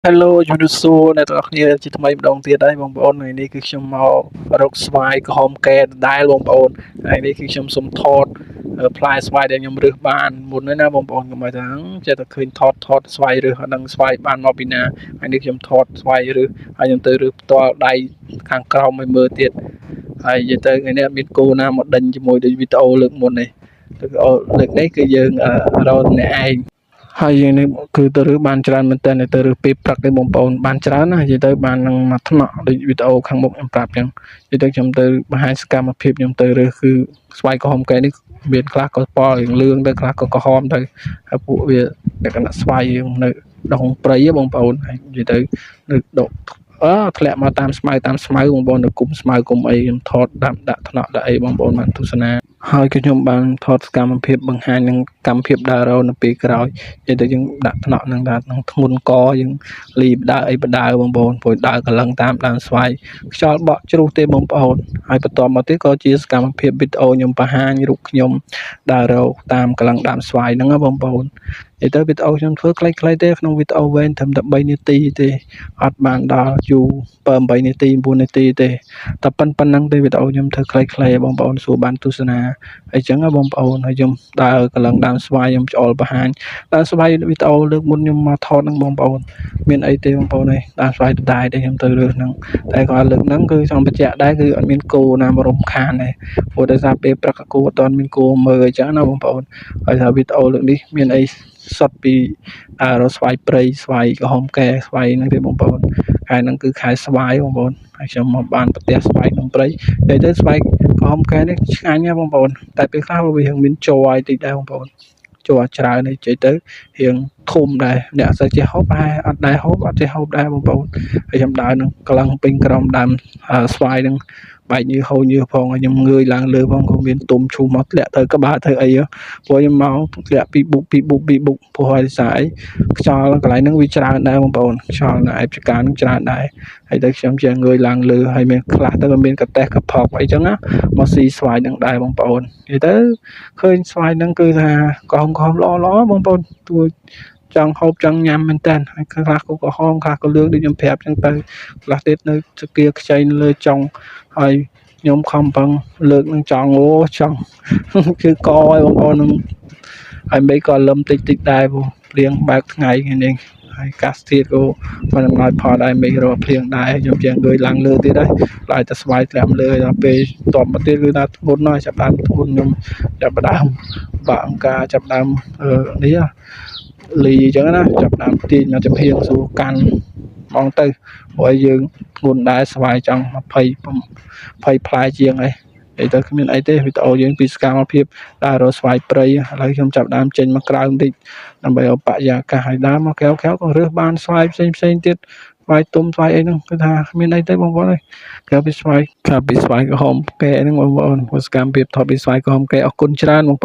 Hello ជំរាបសួរអ្នកទាំងអស់គ្នាជាថ្មីម្ដងទៀតហើយបងប្អូនថ្ងៃនេះគឺខ្ញុំមករកស្វាយក្រហមកែដដែលបងប្អូនថ្ងៃនេះគឺខ្ញុំសុំថតផ្លែស្វាយដែលខ្ញុំរើសបានមុនហើយណាបងប្អូនកុំឲ្យថាចេះតែឃើញថតស្វាយរើសអត់ដឹងស្វាយបានមកពីណាថ្ងៃនេះខ្ញុំថតស្វាយរើសហើយខ្ញុំទៅរើសផ្ទាល់ដៃខាងក្រោមឲ្យមើលទៀតហើយនិយាយទៅថ្ងៃនេះអត់មានគោណាមកដេញជាមួយដូចវីដេអូលើកមុនទេវីដេអូលើកនេះគឺយើងរកអ្នកឯងហើយយើងនេះគឺទៅរើសបានច្រើនមែនតើទៅរើសពេលព្រឹកទេបងប្អូនបានច្រើនណានិយាយទៅបាននឹងមួយថ្នាក់ដូចវីដេអូខាងមុខខ្ញុំប្រាប់ចឹងនិយាយទៅខ្ញុំទៅបង្ហាញសកម្មភាពខ្ញុំទៅរើសគឺស្វាយក្រហមកែនេះមានខ្លះក៏ពណ៌លឿងទៅខ្លះក៏ក្រហមទៅហើយពួកវាលក្ខណៈស្វាយយើងនៅដងព្រៃបងប្អូនហើយនិយាយទៅនៅដកធ្លាក់មកតាមស្មៅបងប្អូននៅគុំស្មៅគុំអីខ្ញុំថតដាក់ថ្នាក់ដាក់អីបងប្អូនបានទស្សនាហើយគឺខ្ញុំបានថតសកម្មភាពបង្ហាញនឹងកម្មភាពដើររោនៅពេលក្រោយនិយាយទៅយើងដាក់ថ្នាក់នឹងដាក់ក្នុងធ្ងន់កយើងលីបដើអីបដើបងប្អូនព្រោះដើកលឹងតាមដើមស្វាយខ្យល់បក់ជ្រុះទេបងប្អូនហើយបន្ទាប់មកទៀតក៏ជាសកម្មភាពវីដេអូខ្ញុំបង្ហាញរូបខ្ញុំដើររោតាមកលឹងដើមស្វាយហ្នឹងណាបងប្អូននិយាយទៅវីដេអូខ្ញុំធ្វើខ្លីៗទេក្នុងវីដេអូវែងត្រឹមតែ3នាទីទេអត់បានដល់យូរ7 8នាទី9នាទីទេតែប៉ុណ្្នឹងទេវីដេអូខ្ញុំធ្វើខ្លីៗបងប្អូនសួរបានទស្សនាអញ្ចឹងបងប្អូនហើយខ្ញុំដើរកន្លងដើមស្វាយខ្ញុំច្អល់បង្ហាញដើមស្វាយវីដេអូលើកមុនខ្ញុំមកថតហ្នឹងបងប្អូនមានអីទេបងប្អូនអើយដើមស្វាយដដែលទេខ្ញុំទៅរើសហ្នឹងតែគាត់លើកហ្នឹងគឺចង់បញ្ជាក់ដែរគឺអត់មានគោណាមករំខានទេព្រោះដោយសារពេលព្រឹកគោអត់ទាន់មានគោមើលអញ្ចឹងណាបងប្អូនហើយថាវីដេអូលើកនេះមានអីសុទ្ធពីរកស្វាយព្រៃស្វាយក្រហមកែស្វាយហ្នឹងទេបងប្អូនខែហ្នឹងគឺខែស្វាយបងប្អូនហើយខ្ញុំមកបានប្រទះស្វាយក្នុងព្រៃនិយាយទៅស្វាយក្រហមកែនេះឆ្ងាញ់ណាស់បងប្អូនតែពេលខ្លះវារៀងមានជ័រឲ្យតិចដែរបងប្អូនជ័រច្រើននេះនិយាយទៅរៀងធំដែរអ្នកអត់សូវចេះហូបហើយអត់ដែរហូបអត់ចេះហូបដែរបងប្អូនហើយខ្ញុំដើរនឹងកន្លងពេញក្រោមដើមស្វាយហ្នឹងបែកញើសហូរញើសផងហើយខ្ញុំងើយឡើងលើផងក៏មានទុំឈូសមកធ្លាក់ទៅក្បាលទៅអីព្រោះខ្ញុំមកធ្លាក់ពីបុកព្រោះហើយសារអីខ្យល់កន្លែងហ្នឹងវាច្រើនដែរបងប្អូនខ្យល់នៅឯចកាហ្នឹងច្រើនដែរហើយទៅខ្ញុំជាងើយឡើងលើហើយមានខ្លះទៅក៏មានកតេះកផុកអីចឹងណាមកស៊ីស្វាយហ្នឹងដែរបងប្អូននិយាយទៅឃើញស្វាយហ្នឹងគឺថាក្រហមល្អបងប្អូនទួចង់ហូបចង់ញ៉ាំមែនតើហើយខ្លះក៏ក្រហមខ្លះក៏លឿងដូចខ្ញុំប្រាប់ចឹងទៅខ្លះទៀតនៅចគាខ្ចីនៅលើចុងហើយខ្ញុំខំប្រឹងលើកនឹងចង់ចង់គឺកឲ្យបងប្អូននឹងហើយមិនក៏លឹមតិចដែរព្រោះព្រៀងបើកថ្ងៃនេះហើយកាសធាតក៏មិនអំណោយផលដែរមិនរកព្រៀងដែរខ្ញុំជាងងើយឡើងលើទៀតហើយខ្លាចតែស្វាយត្រាំលើដល់ពេលតបមកទៀតគឺថាធ្ងន់ហើយចាប់ដើមធ្ងន់ខ្ញុំចាប់ដើមបាក់អង្ការចាប់ដើមនេះលីអញ្ចឹងណាចាប់ដើមទាញមកចំហៀងសួរកាន់មកទៅព្រោះយើងធ្ងន់ដែរស្វាយចង់20ផ្លែជាងហើយតែទៅគ្មានអីទេវីដេអូយើងពីសកម្មភាពដើររកស្វាយព្រៃឥឡូវខ្ញុំចាប់ដើមចេញមកក្រៅបន្តិចដើម្បីឲ្យបរិយាកាសឲ្យដើរមកកែវក៏រើសបានស្វាយផ្សេងទៀតស្វាយទុំស្វាយអីហ្នឹងគឺថាគ្មានអីទេបងប្អូនអើយក្រៅពីស្វាយក្រហមកែហ្នឹងបងប្អូនសកម្មភាពថតពីស្វាយក្រហមកែអរគុណច្រើនបង